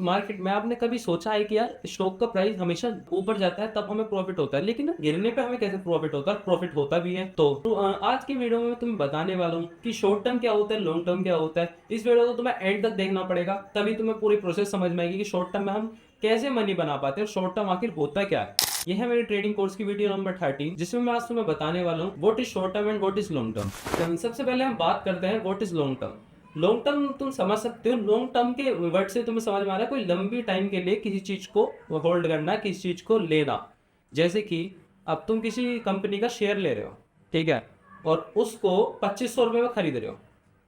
Market में आपने कभी सोचा है कि यार स्टॉक का प्राइस हमेशा ऊपर जाता है तब हमें प्रॉफिट होता है, लेकिन गिरने पे हमें कैसे प्रॉफिट होता है? प्रॉफिट होता भी है। तो आज की वीडियो में मैं तुम्हें बताने वाला हूँ कि शॉर्ट टर्म क्या होता है, लॉन्ग टर्म क्या होता है। इस वीडियो को तुम्हें एंड तक देखना पड़ेगा, तभी तुम्हें पूरी प्रोसेस समझ में आएगी कि शॉर्ट टर्म में हम कैसे मनी बना पाते हैं और शॉर्ट टर्म आखिर होता क्या है। यह है मेरी ट्रेडिंग कोर्स की वीडियो नंबर 30, जिसमें मैं आज तुम्हें बताने वाला हूँ what is short term and what is long term. सबसे पहले हम बात करते हैं what is long term. Long term तुम समझ सकते हो, लॉन्ग टर्म के वर्ड से तुम्हें समझ में आ रहा है कोई लंबी टाइम के लिए किसी चीज को होल्ड करना, किसी चीज को लेना। जैसे कि अब तुम किसी कंपनी का शेयर ले रहे हो, ठीक है, और उसको 2500 रुपये में खरीद रहे हो,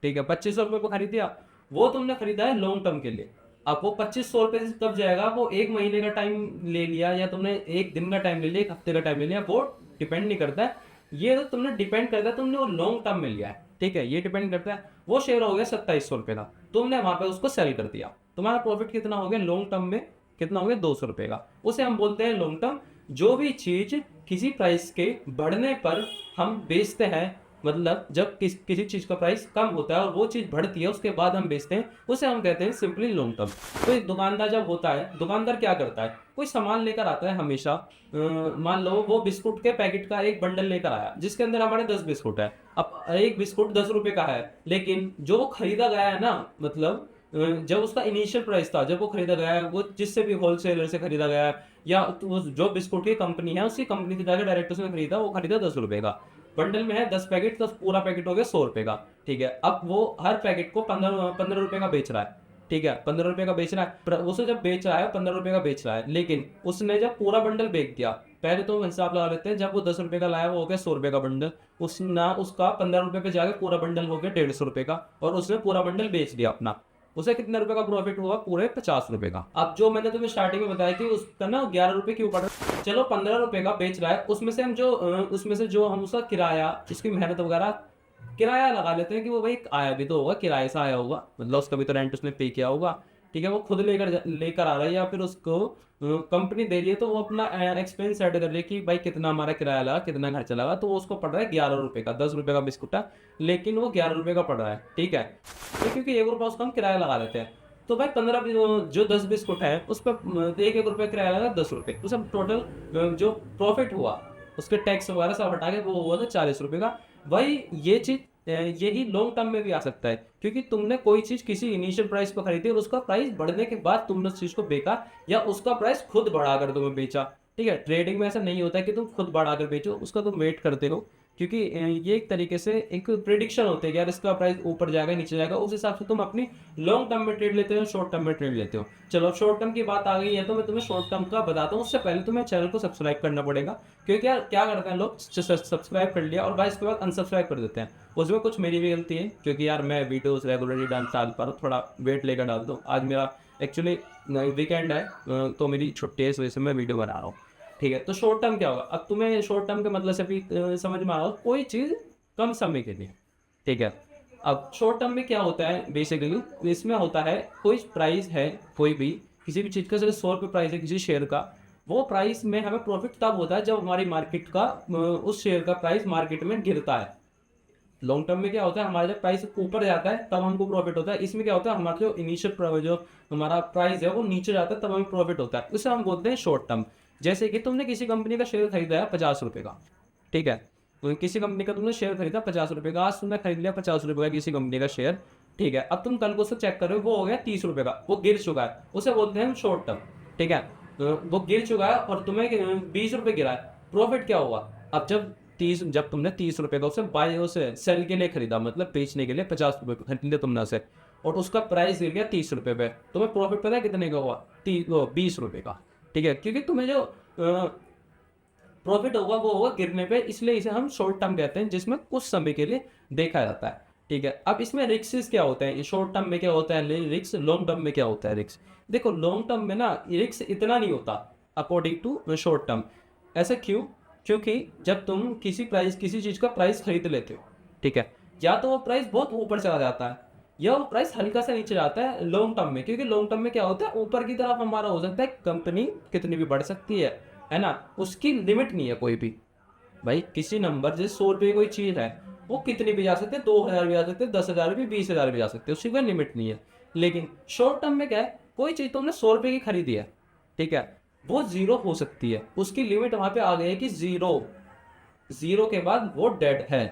ठीक है, 2500 रुपये को खरीद दिया, वो तुमने खरीदा है लॉन्ग टर्म के लिए। अब वो 2500 रुपये कब जाएगा, वो एक महीने का टाइम ले लिया या तुमने एक दिन का टाइम ले लिया, एक हफ्ते का टाइम ले लिया, वो डिपेंड नहीं करता है। ये तो तुमने डिपेंड करता है तुमने वो लॉन्ग टर्म में लिया है, ठीक है, ये डिपेंड करता है। वो शेयर हो गया 2700 रुपये का, तुमने वहां पे उसको सेल कर दिया, तुम्हारा प्रॉफिट कितना हो गया लॉन्ग टर्म में? कितना हो गया? 200 रुपये का। उसे हम बोलते हैं लॉन्ग टर्म। जो भी चीज किसी प्राइस के बढ़ने पर हम बेचते हैं, मतलब जब किसी चीज का प्राइस कम होता है और वो चीज बढ़ती है उसके बाद हम बेचते हैं, उसे हम कहते हैं सिंपली लॉन्ग टर्म। कोई दुकानदार जब होता है, दुकानदार क्या करता है, कोई सामान लेकर आता है हमेशा। मान लो वो बिस्कुट के पैकेट का एक बंडल लेकर आया जिसके अंदर हमारे 10 बिस्कुट है। अब एक बिस्कुट 10 रुपए का है, लेकिन जो वो खरीदा गया है ना, मतलब जब उसका इनिशियल प्राइस था, जब वो खरीदा गया है, वो जिससे भी होलसेलर से खरीदा गया है या तो जो बिस्कुट की कंपनी है उसी कंपनी से जाकर डायरेक्ट उसने खरीदा, वो खरीदा 10 रुपए का। बंडल में है 10 पैकेट, तो पूरा पैकेट हो गया 100 रुपए का, ठीक है। अब वो हर पैकेट को 15 रुपए का बेच रहा है, ठीक है, 15 रुपए का बेच रहा है। उसे जब बेच रहा है 15 रुपए का बेच रहा है, लेकिन उसने जब पूरा बंडल बेच दिया, पहले तो हिसाब लगा लेते हैं, जब वो 10 रुपए का लाया वो हो गया 100 रुपए का बंडल, उसने उसका 15 रुपए पे जाकर पूरा बंडल हो गया 150 रुपए का, और उसने पूरा बंडल बेच दिया अपना। उसे कितने रुपए का प्रॉफिट हुआ? पूरे 50 रुपए का। अब जो मैंने तुम्हें स्टार्टिंग में बताया कि उसका ना 11 रुपए क्यों पड़ रहा है, चलो 15 रुपए का बेच रहा है, उसमें से हम जो उसमें से जो हम उसका किराया, इसकी मेहनत वगैरह, किराया लगा लेते हैं कि वो भाई आया भी तो होगा, किराए से आया होगा, मतलब उसका भी तो रेंट उसने पे किया होगा, ठीक है। वो खुद लेकर आ रहा है या फिर उसको कंपनी दे रही है, तो वो अपना एक्सपेंस ऐड कर रही है कि भाई कितना हमारा किराया लगा, कितना खर्चा लगा, तो वो उसको पड़ रहा है 11 रुपए का। 10 रुपए का बिस्कुट है, लेकिन वो 11 रुपए का पड़ रहा है, ठीक है। तो क्योंकि 1 रुपया उसका हम किराया लगा देते हैं, तो भाई 15 जो 10 बिस्कुट है उस पर एक एक रुपये किराया लगा, 10 रुपये, उस टोटल जो प्रॉफिट हुआ उसके टैक्स वगैरह सब हटा के वो हुआ था 40 रुपये का। भाई ये चीज यही लॉन्ग टर्म में भी आ सकता है, क्योंकि तुमने कोई चीज किसी इनिशियल प्राइस पर खरीदी और उसका प्राइस बढ़ने के बाद तुमने उस चीज को बेचा, या उसका प्राइस खुद बढ़ाकर तुम्हें बेचा, ठीक है। ट्रेडिंग में ऐसा नहीं होता है कि तुम खुद बढ़ाकर बेचो, उसका तुम वेट करते हो, क्योंकि ये एक तरीके से एक प्रिडिक्शन होती है कि यार इसका प्राइस ऊपर जाएगा नीचे जाएगा, उस हिसाब से तुम अपनी लॉन्ग टर्म में ट्रेड लेते हो, शॉर्ट टर्म में ट्रेड लेते हो। चलो शॉर्ट टर्म की बात आ गई है, तो मैं तुम्हें शॉर्ट टर्म का बताता हूँ। उससे पहले तुम्हें चैनल को सब्सक्राइब करना पड़ेगा, क्योंकि यार क्या करते हैं लोग, सब्सक्राइब कर लिया और भाई इसके बाद अनसब्सक्राइब कर देते हैं। उसमें कुछ मेरी भी गलती है, क्योंकि यार मैं वीडियोस रेगुलरली डाल पा रहा हूँ, थोड़ा वेट लेकर डाल दो। आज मेरा एक्चुअली वीकेंड है, तो मेरी छुट्टी है, इस वजह से मैं वीडियो बना रहा हूँ, ठीक है। तो शॉर्ट टर्म क्या होगा, अब तुम्हें शॉर्ट टर्म के मतलब से भी समझ में आ रहा हो, कोई चीज़ कम समय के लिए, ठीक है। अब शॉर्ट टर्म में क्या होता है बेसिकली, इसमें होता है कोई प्राइस है, कोई भी किसी भी चीज़ का, जैसे 100 रुपये प्राइस है किसी शेयर का, वो प्राइस में हमें प्रॉफिट तब होता है जब हमारी मार्केट का उस शेयर का प्राइस मार्केट में गिरता है। लॉन्ग टर्म में क्या होता है, हमारा जब प्राइस ऊपर जाता है तब हमको प्रॉफिट होता है। इसमें क्या होता है, हमारा जो इनिशियल जो हमारा प्राइस है वो नीचे जाता है तब हमें प्रॉफिट होता है, उसे हम बोलते हैं शॉर्ट टर्म। जैसे कि तुमने किसी कंपनी का शेयर खरीदा है 50 रुपये का, ठीक है, तो किसी कंपनी का तुमने शेयर खरीदा 50 रुपये का, आज तुमने खरीद लिया 50 रुपये का किसी कंपनी का शेयर, ठीक है। अब तुम कल को उसे चेक करो, वो हो गया 30 रुपये का, वो गिर चुका है, उसे बोलते हैं हम शॉर्ट टर्म, ठीक है। तो वो गिर चुका है और तुम्हें 20 रुपये गिरा है, प्रॉफिट क्या हुआ? अब जब तुमने 30 रुपये का उसे सेल के लिए खरीदा, मतलब बेचने के लिए 50 रुपये खरीद लिया तुमने उसे, और उसका प्राइस गिर गया 30 रुपये पे, तुम्हें प्रॉफिट पता है कितने का हुआ? 20 रुपये का, ठीक है। क्योंकि तुम्हें जो प्रॉफिट होगा वो होगा गिरने पे, इसलिए इसे हम शॉर्ट टर्म कहते हैं, जिसमें कुछ समय के लिए देखा जाता है, ठीक है। अब इसमें रिस्क क्या होते हैं, शॉर्ट टर्म में क्या होता है रिस्क, लॉन्ग टर्म में क्या होता है रिस्क? देखो लॉन्ग टर्म में ना रिस्क इतना नहीं होता अकॉर्डिंग टू शॉर्ट टर्म। ऐसा क्यों? क्योंकि जब तुम किसी चीज़ का प्राइस खरीद लेते हो, ठीक है, या तो वो प्राइस बहुत ऊपर चला जाता है या वो प्राइस हल्का सा नीचे जाता है लॉन्ग टर्म में। क्योंकि लॉन्ग टर्म में क्या होता है, ऊपर की तरफ हमारा हो सकता है, कंपनी कितनी भी बढ़ सकती है ना, उसकी लिमिट नहीं है कोई भी। भाई किसी नंबर जैसे 100 रुपये कोई चीज़ है, वो कितनी भी जा सकते हैं, 2000 भी जा सकते हैं, 10,000 भी, 20,000 भी जा सकते हैं, उसकी कोई लिमिट नहीं है। लेकिन शॉर्ट टर्म में क्या है, कोई चीज़ तुमने 100 रुपये की खरीदी है, ठीक है, वो ज़ीरो हो सकती है, उसकी लिमिट वहाँ पे आ गई है कि ज़ीरो, ज़ीरो के बाद वो डेड है,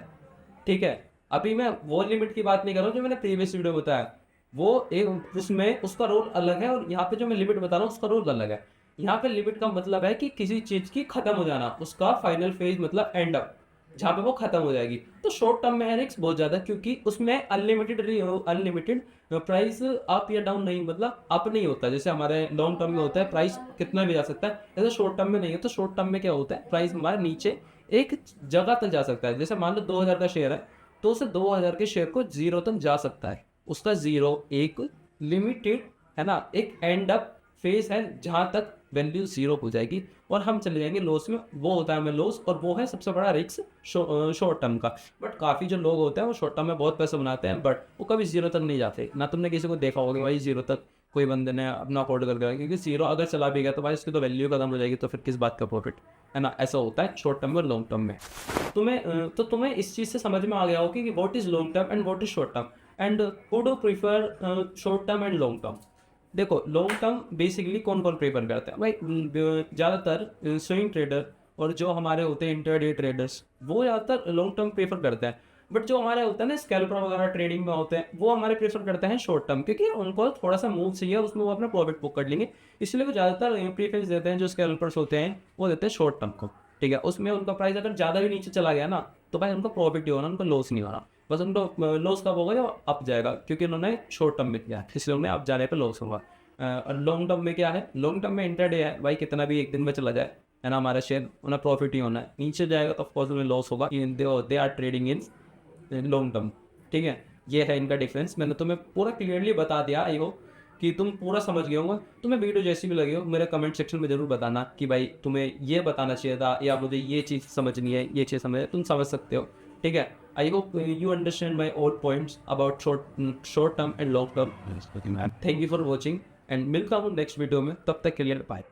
ठीक है। अभी मैं वो लिमिट की बात नहीं कर रहा हूँ जो मैंने प्रीवियस वीडियो में बताया, वो एक उसमें उसका रोल अलग है और यहाँ पे जो मैं लिमिट बता रहा हूँ उसका रोल अलग है। यहाँ पे लिमिट का मतलब है कि किसी चीज़ की खत्म हो जाना, उसका फाइनल फेज मतलब एंड अप, जहाँ पे वो खत्म हो जाएगी। तो शॉर्ट टर्म में है रिस्क बहुत ज़्यादा, क्योंकि उसमें अनलिमिटेड प्राइस अप या डाउन नहीं, मतलब अप नहीं होता जैसे हमारे लॉन्ग टर्म में होता है, प्राइस कितना भी जा सकता है, जैसे शॉर्ट टर्म में नहीं है। तो शॉर्ट टर्म में क्या होता है, प्राइस हमारे नीचे एक जगह तक जा सकता है, जैसे मान लो 2000 का शेयर है, तो उसे 2000 के शेयर को जीरो तक जा सकता है, उसका जीरो एक लिमिटेड है ना, एक एंड अप फेज है जहां तक वैल्यू जीरो हो जाएगी और हम चले जाएंगे लॉस में, वो होता है हमें लॉस, और वो है सबसे बड़ा रिस्क शॉर्ट टर्म का। बट काफ़ी जो लोग होते हैं वो शॉर्ट टर्म में बहुत पैसे बनाते हैं, बट वो कभी जीरो तक नहीं जाते ना। तुमने किसी को देखा होगा भाई जीरो तक कोई बंदे ने अपना अफोर्ड कर गया, क्योंकि जीरो अगर चला भी गया तो भाई उसकी तो वैल्यू खत्म हो जाएगी, तो फिर किस बात का प्रॉफिट, है ना। ऐसा होता है शॉर्ट टर्म और लॉन्ग टर्म में। तो तुम्हें इस चीज़ से समझ में आ गया होगा कि what is long term and what is short term, and who do prefer short term and long term. देखो लॉन्ग टर्म बेसिकली कौन कौन प्रेफर करता है भाई, ज़्यादातर स्विंग ट्रेडर और जो हमारे होते हैं इंटरडे ट्रेडर्स, वो ज़्यादातर लॉन्ग टर्म प्रेफर करते हैं। बट जो हमारे होता है ना स्कैल्पर वगैरह ट्रेडिंग में होते हैं, वो हमारे प्रेफर करते हैं शॉर्ट टर्म, क्योंकि उनको थोड़ा सा मूव चाहिए, उसमें वो अपना प्रॉफिट बुक कर लेंगे, इसलिए वो ज़्यादातर प्रीफरेंस देते हैं। जो स्कैल्पर्स होते हैं वो देते हैं शॉर्ट टर्म को, ठीक है। उसमें उनका प्राइस अगर ज़्यादा भी नीचे चला गया ना, तो भाई उनको प्रॉफिट ही होना, उनको लॉस नहीं होना, बस उनको लॉस कब होगा जब अप जाएगा, क्योंकि उन्होंने शॉर्ट टर्म में किया, इसलिए उन्हें अप जाने पर लॉस होगा। और लॉन्ग टर्म में क्या है, लॉन्ग टर्म में इंटरडे है भाई, कितना भी एक दिन में चला जाए, है ना, हमारा शेयर उन्हें प्रॉफिट ही होना है, नीचे जाएगा तो ऑफकोर्स उन्हें लॉस होगा। They are trading in long term, ठीक है। ये है इनका डिफरेंस, मैंने तुम्हें पूरा क्लियरली बता दिया, आई होप कि तुम पूरा समझ गए होंगे। तुम्हें वीडियो जैसी भी लगी हो मेरे कमेंट सेक्शन में जरूर बताना कि भाई तुम्हें ये बताना चाहिए था या मुझे ये चीज़ समझनी है, ये चीज़ समझ, तुम समझ सकते हो, ठीक है। I hope you understand my all points about short term and long term. Thank you for watching and मिलता हूँ नेक्स्ट वीडियो में, तब तक के लिए बाय।